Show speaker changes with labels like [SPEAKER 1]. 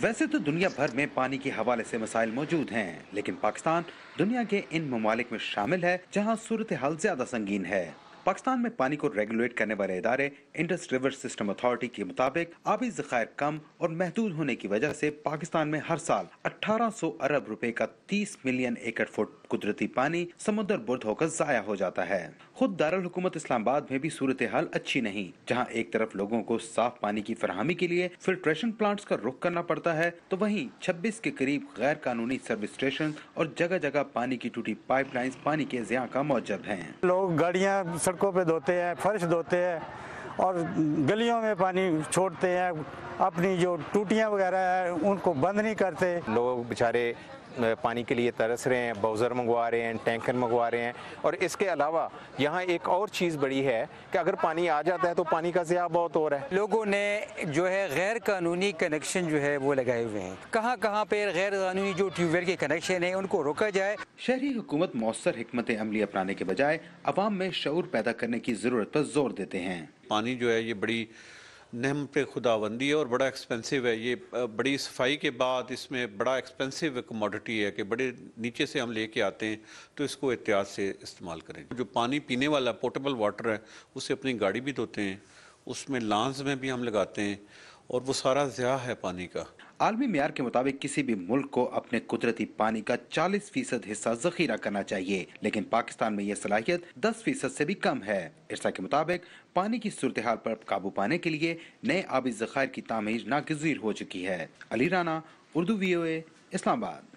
[SPEAKER 1] वैसे तो दुनिया भर में पानी के हवाले से मसाइल मौजूद हैं, लेकिन पाकिस्तान दुनिया के इन ममालिक में शामिल है जहां सूरत हाल ज्यादा संगीन है। पाकिस्तान में पानी को रेगुलेट करने वाले इदारे इंडस रिवर सिस्टम अथॉरिटी के मुताबिक आबी ज़खायर कम और महदूद होने की वजह से पाकिस्तान में हर साल 1800 अरब रुपए का 30 मिलियन एकड़ फुट कुदरती पानी समुद्र बुर्द होकर जाया हो जाता है। खुद दारुल हुकूमत इस्लामाबाद में भी सूरत हाल अच्छी नहीं, जहां एक तरफ लोगों को साफ पानी की फराहमी के लिए फिल्ट्रेशन प्लांट्स का रुख करना पड़ता है, तो वहीं 26 के करीब गैर कानूनी सर्विस स्टेशन और जगह जगह पानी की टूटी पाइपलाइंस पानी के ज़िया का मौजब हैं।
[SPEAKER 2] लोग गाड़ियाँ सड़कों पे धोते हैं, फर्श धोते हैं और गलियों में पानी छोड़ते हैं, अपनी जो टूटियाँ वगैरह है उनको बंद नहीं करते।
[SPEAKER 3] लोग बेचारे पानी के लिए तरस रहे हैं, बाउज़र मंगवा रहे हैं, टैंकर मंगवा रहे हैं। और इसके अलावा यहाँ एक और चीज़ बड़ी है कि अगर पानी आ जाता है तो पानी का ज़िया बहुत हो रहा है।
[SPEAKER 4] लोगों ने जो है गैर कानूनी कनेक्शन जो है वो लगाए हुए हैं। कहाँ कहाँ पे गैर कानूनी जो ट्यूबवेल के कनेक्शन है उनको रोका जाए।
[SPEAKER 1] शहरी हुकूमत मौसर हिकमत अमली अपनाने के बजाय अवाम में शऊर पैदा करने की जरूरत पर जोर देते हैं।
[SPEAKER 5] पानी जो है ये बड़ी नेमत खुदाबंदी है और बड़ा एक्सपेंसिव है। ये बड़ी सफाई के बाद इसमें बड़ा एक्सपेंसिव कमोडिटी है कि बड़े नीचे से हम लेके आते हैं, तो इसको एहतियात से इस्तेमाल करें। जो पानी पीने वाला पोर्टेबल वाटर है उससे अपनी गाड़ी भी धोते हैं, उसमें लांस में भी हम लगाते हैं और वो सारा ज़िया है पानी का।
[SPEAKER 1] आलमी मियार के मुताबिक किसी भी मुल्क को अपने कुदरती पानी का 40% हिस्सा जखीरा करना चाहिए, लेकिन पाकिस्तान में यह सलाहियत 10% से भी कम है। इरसा के मुताबिक पानी की सूरत हाल पर काबू पाने के लिए नए आबी ज़खायर की तामीर नागज़ीर हो चुकी है। अली राना, उर्दू VOA, इस्लामाबाद।